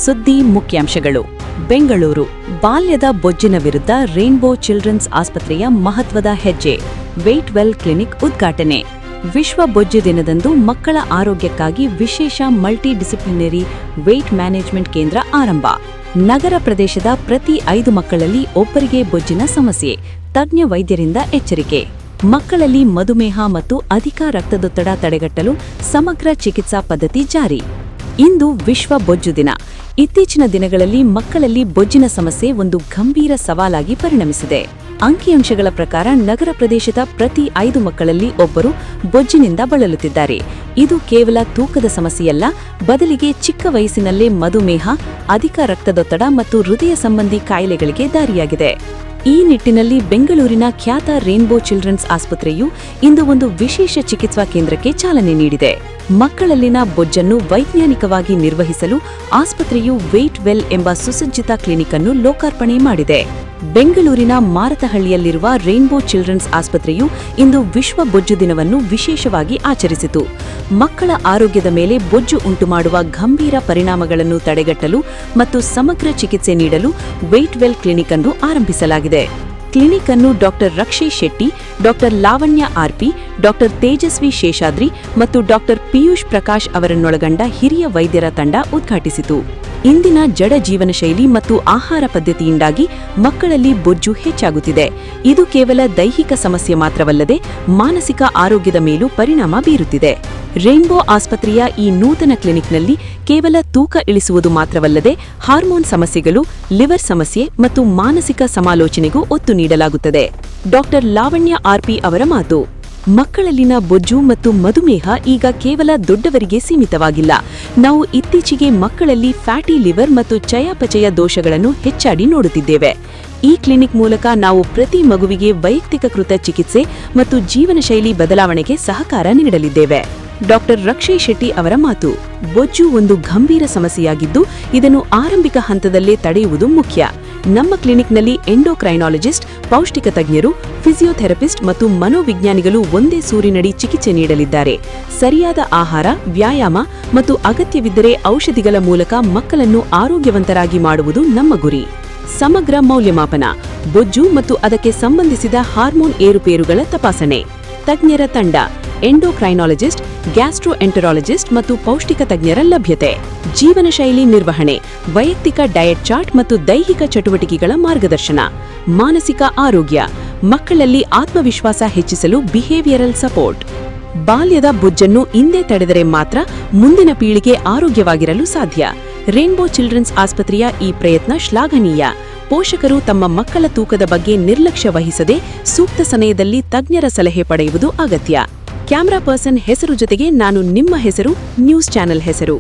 ಸುದ್ದಿ ಮುಖ್ಯಾಂಶಗಳು. ಬೆಂಗಳೂರು ಬಾಲ್ಯದ ಬೊಜ್ಜಿನ ವಿರುದ್ಧ ರೇನ್ಬೋ ಚಿಲ್ಡ್ರನ್ಸ್ ಆಸ್ಪತ್ರೆಯ ಮಹತ್ವದ ಹೆಜ್ಜೆ. ವೇಟ್ ವೆಲ್ ಕ್ಲಿನಿಕ್ ಉದ್ಘಾಟನೆ. ವಿಶ್ವ ಬೊಜ್ಜು ದಿನದಂದು ಮಕ್ಕಳ ಆರೋಗ್ಯಕ್ಕಾಗಿ ವಿಶೇಷ ಮಲ್ಟಿ ಡಿಸಿಪ್ಲಿನರಿ ವೇಟ್ ಮ್ಯಾನೇಜ್ಮೆಂಟ್ ಕೇಂದ್ರ ಆರಂಭ. ನಗರ ಪ್ರದೇಶದ ಪ್ರತಿ 5 ಮಕ್ಕಳಲ್ಲಿ ಒಬ್ಬರಿಗೆ ಬೊಜ್ಜಿನ ಸಮಸ್ಯೆ. ತಜ್ಞ ವೈದ್ಯರಿಂದ ಎಚ್ಚರಿಕೆ. ಮಕ್ಕಳಲ್ಲಿ ಮಧುಮೇಹ ಮತ್ತು ಅಧಿಕ ರಕ್ತದೊತ್ತಡ ತಡೆಗಟ್ಟಲು ಸಮಗ್ರ ಚಿಕಿತ್ಸಾ ಪದ್ಧತಿ ಜಾರಿ. ಇಂದು ವಿಶ್ವ ಬೊಜ್ಜು ದಿನ. ಇತ್ತೀಚಿನ ದಿನಗಳಲ್ಲಿ ಮಕ್ಕಳಲ್ಲಿ ಬೊಜ್ಜಿನ ಸಮಸ್ಯೆ ಒಂದು ಗಂಭೀರ ಸವಾಲಾಗಿ ಪರಿಣಮಿಸಿದೆ. ಅಂಕಿಅಂಶಗಳ ಪ್ರಕಾರ ನಗರ ಪ್ರದೇಶದ ಪ್ರತಿ 5 ಮಕ್ಕಳಲ್ಲಿ ಒಬ್ಬರು ಬೊಜ್ಜಿನಿಂದ ಬಳಲುತ್ತಿದ್ದಾರೆ. ಇದು ಕೇವಲ ತೂಕದ ಸಮಸ್ಯೆಯಲ್ಲ, ಬದಲಿಗೆ ಚಿಕ್ಕ ವಯಸ್ಸಿನಲ್ಲೇ ಮಧುಮೇಹ, ಅಧಿಕ ರಕ್ತದೊತ್ತಡ ಮತ್ತು ಹೃದಯ ಸಂಬಂಧಿ ಕಾಯಿಲೆಗಳಿಗೆ ದಾರಿಯಾಗಿದೆ. ಈ ನಿಟ್ಟಿನಲ್ಲಿ ಬೆಂಗಳೂರಿನ ಖ್ಯಾತ ರೇನ್ಬೋ ಚಿಲ್ಡ್ರನ್ಸ್ ಆಸ್ಪತ್ರೆಯು ಇಂದು ಒಂದು ವಿಶೇಷ ಚಿಕಿತ್ಸಾ ಕೇಂದ್ರಕ್ಕೆ ಚಾಲನೆ ನೀಡಿದೆ. ಮಕ್ಕಳಲ್ಲಿನ ಬೊಜ್ಜನ್ನು ವೈಜ್ಞಾನಿಕವಾಗಿ ನಿರ್ವಹಿಸಲು ಆಸ್ಪತ್ರೆಯು ವೇಟ್ ವೆಲ್ ಎಂಬ ಸುಸಜ್ಜಿತ ಕ್ಲಿನಿಕ್ ಅನ್ನು ಲೋಕಾರ್ಪಣೆ ಮಾಡಿದೆ. ಬೆಂಗಳೂರಿನ ಮಾರತಹಳ್ಳಿಯಲ್ಲಿರುವ ರೇನ್ಬೋ ಚಿಲ್ಡ್ರನ್ಸ್ ಆಸ್ಪತ್ರೆಯು ಇಂದು ವಿಶ್ವ ಬೊಜ್ಜು ದಿನವನ್ನು ವಿಶೇಷವಾಗಿ ಆಚರಿಸಿತು. ಮಕ್ಕಳ ಆರೋಗ್ಯದ ಮೇಲೆ ಬೊಜ್ಜು ಉಂಟುಮಾಡುವ ಗಂಭೀರ ಪರಿಣಾಮಗಳನ್ನು ತಡೆಗಟ್ಟಲು ಮತ್ತು ಸಮಗ್ರ ಚಿಕಿತ್ಸೆ ನೀಡಲು ವೇಟ್ ವೆಲ್ ಕ್ಲಿನಿಕ್ ಅನ್ನು ಆರಂಭಿಸಲಾಗಿದೆ. ಕ್ಲಿನಿಕ್ ಅನ್ನು doctor Rakshesh Shetty, doctor Lavanya RP, doctor Tejaswi Sheshadri ಮತ್ತು ಡಾಕ್ಟರ್ ಪಿಯೂಷ್ ಪ್ರಕಾಶ್ ಅವರನ್ನೊಳಗೊಂಡ ಹಿರಿಯ ವೈದ್ಯರ ತಂಡ ಉದ್ಘಾಟಿಸಿತು. ಇಂದಿನ ಜಡ ಜೀವನ ಶೈಲಿ ಮತ್ತು ಆಹಾರ ಪದ್ಧತಿಯಿಂದಾಗಿ ಮಕ್ಕಳಲ್ಲಿ ಬೊಜ್ಜು ಹೆಚ್ಚಾಗುತ್ತಿದೆ. ಇದು ಕೇವಲ ದೈಹಿಕ ಸಮಸ್ಯೆ ಮಾತ್ರವಲ್ಲದೆ ಮಾನಸಿಕ ಆರೋಗ್ಯದ ಮೇಲೂ ಪರಿಣಾಮ ಬೀರುತ್ತಿದೆ. ರೇನ್ಬೋ ಆಸ್ಪತ್ರೆಯ ಈ ನೂತನ ಕ್ಲಿನಿಕ್ನಲ್ಲಿ ಕೇವಲ ತೂಕ ಇಳಿಸುವುದು ಮಾತ್ರವಲ್ಲದೆ ಹಾರ್ಮೋನ್ ಸಮಸ್ಯೆಗಳು, ಲಿವರ್ ಸಮಸ್ಯೆ ಮತ್ತು ಮಾನಸಿಕ ಸಮಾಲೋಚನೆಗೂ ಒತ್ತು ನೀಡಲಾಗುತ್ತದೆ. ಡಾಕ್ಟರ್ ಲಾವಣ್ಯ ಆರ್ಪಿ ಅವರ ಮಾತು: ಮಕ್ಕಳಲ್ಲಿನ ಬೊಜ್ಜು ಮತ್ತು ಮಧುಮೇಹ ಈಗ ಕೇವಲ ದೊಡ್ಡವರಿಗೆ ಸೀಮಿತವಾಗಿಲ್ಲ. ನಾವು ಇತ್ತೀಚೆಗೆ ಮಕ್ಕಳಲ್ಲಿ ಫ್ಯಾಟಿ ಲಿವರ್ ಮತ್ತು ಚಯಾಪಚಯ ದೋಷಗಳನ್ನು ಹೆಚ್ಚಾಗಿ ನೋಡುತ್ತಿದ್ದೇವೆ. ಈ ಕ್ಲಿನಿಕ್ ಮೂಲಕ ನಾವು ಪ್ರತಿ ಮಗುವಿಗೆ ವೈಯಕ್ತಿಕೃತ ಚಿಕಿತ್ಸೆ ಮತ್ತು ಜೀವನ ಶೈಲಿ ಬದಲಾವಣೆಗೆ ಸಹಕಾರ ನೀಡಲಿದ್ದೇವೆ. ಡಾಕ್ಟರ್ ರಕ್ಷೇಶ್ ಶೆಟ್ಟಿ ಅವರ ಮಾತು: ಬೊಜ್ಜು ಒಂದು ಗಂಭೀರ ಸಮಸ್ಯೆಯಾಗಿದ್ದು, ಇದನ್ನು ಆರಂಭಿಕ ಹಂತದಲ್ಲೇ ತಡೆಯುವುದು ಮುಖ್ಯ. ನಮ್ಮ ಕ್ಲಿನಿಕ್ನಲ್ಲಿ ಎಂಡೋಕ್ರೈನಾಲಜಿಸ್ಟ್, ಪೌಷ್ಟಿಕ ತಜ್ಞರು, ಫಿಸಿಯೋಥೆರಪಿಸ್ಟ್ ಮತ್ತು ಮನೋವಿಜ್ಞಾನಿಗಳು ಒಂದೇ ಸೂರಿನಡಿ ಚಿಕಿತ್ಸೆ ನೀಡಲಿದ್ದಾರೆ. ಸರಿಯಾದ ಆಹಾರ, ವ್ಯಾಯಾಮ ಮತ್ತು ಅಗತ್ಯವಿದ್ದರೆ ಔಷಧಿಗಳ ಮೂಲಕ ಮಕ್ಕಳನ್ನು ಆರೋಗ್ಯವಂತರಾಗಿ ಮಾಡುವುದು ನಮ್ಮ ಗುರಿ. ಸಮಗ್ರ ಮೌಲ್ಯಮಾಪನ, ಬೊಜ್ಜು ಮತ್ತು ಅದಕ್ಕೆ ಸಂಬಂಧಿಸಿದ ಹಾರ್ಮೋನ್ ಏರುಪೇರುಗಳ ತಪಾಸಣೆ. ತಜ್ಞರ ತಂಡ: ಎಂಡೋಕ್ರೈನಾಲಜಿಸ್ಟ್, ಗ್ಯಾಸ್ಟ್ರೋಎಂಟರಾಲಜಿಸ್ಟ್ ಮತ್ತು ಪೌಷ್ಟಿಕ ತಜ್ಞರ ಲಭ್ಯತೆ. ಜೀವನ ಶೈಲಿ ನಿರ್ವಹಣೆ, ವೈಯಕ್ತಿಕ ಡಯಟ್ ಚಾರ್ಟ್ ಮತ್ತು ದೈಹಿಕ ಚಟುವಟಿಕೆಗಳ ಮಾರ್ಗದರ್ಶನ. ಮಾನಸಿಕ ಆರೋಗ್ಯ, ಮಕ್ಕಳಲ್ಲಿ ಆತ್ಮವಿಶ್ವಾಸ ಹೆಚ್ಚಿಸಲು ಬಿಹೇವಿಯರಲ್ ಸಪೋರ್ಟ್. ಬಾಲ್ಯದ ಬೊಜ್ಜನ್ನು ಇಂದೇ ತಡೆದರೆ ಮಾತ್ರ ಮುಂದಿನ ಪೀಳಿಗೆ ಆರೋಗ್ಯವಾಗಿರಲು ಸಾಧ್ಯ. ರೇನ್ಬೋ ಚಿಲ್ಡ್ರನ್ಸ್ ಆಸ್ಪತ್ರೆಯ ಈ ಪ್ರಯತ್ನ ಶ್ಲಾಘನೀಯ. ಪೋಷಕರು ತಮ್ಮ ಮಕ್ಕಳ ತೂಕದ ಬಗ್ಗೆ ನಿರ್ಲಕ್ಷ್ಯ ವಹಿಸದೆ ಸೂಕ್ತ ಸಮಯದಲ್ಲಿ ತಜ್ಞರ ಸಲಹೆ ಪಡೆಯುವುದು ಅಗತ್ಯ. ಕ್ಯಾಮರಾ ಪರ್ಸನ್ ಹೆಸರು ಜೊತೆಗೆ ನಾನು ನಿಮ್ಮ ಹೆಸರು, ನ್ಯೂಸ್ ಚಾನೆಲ್ ಹೆಸರು.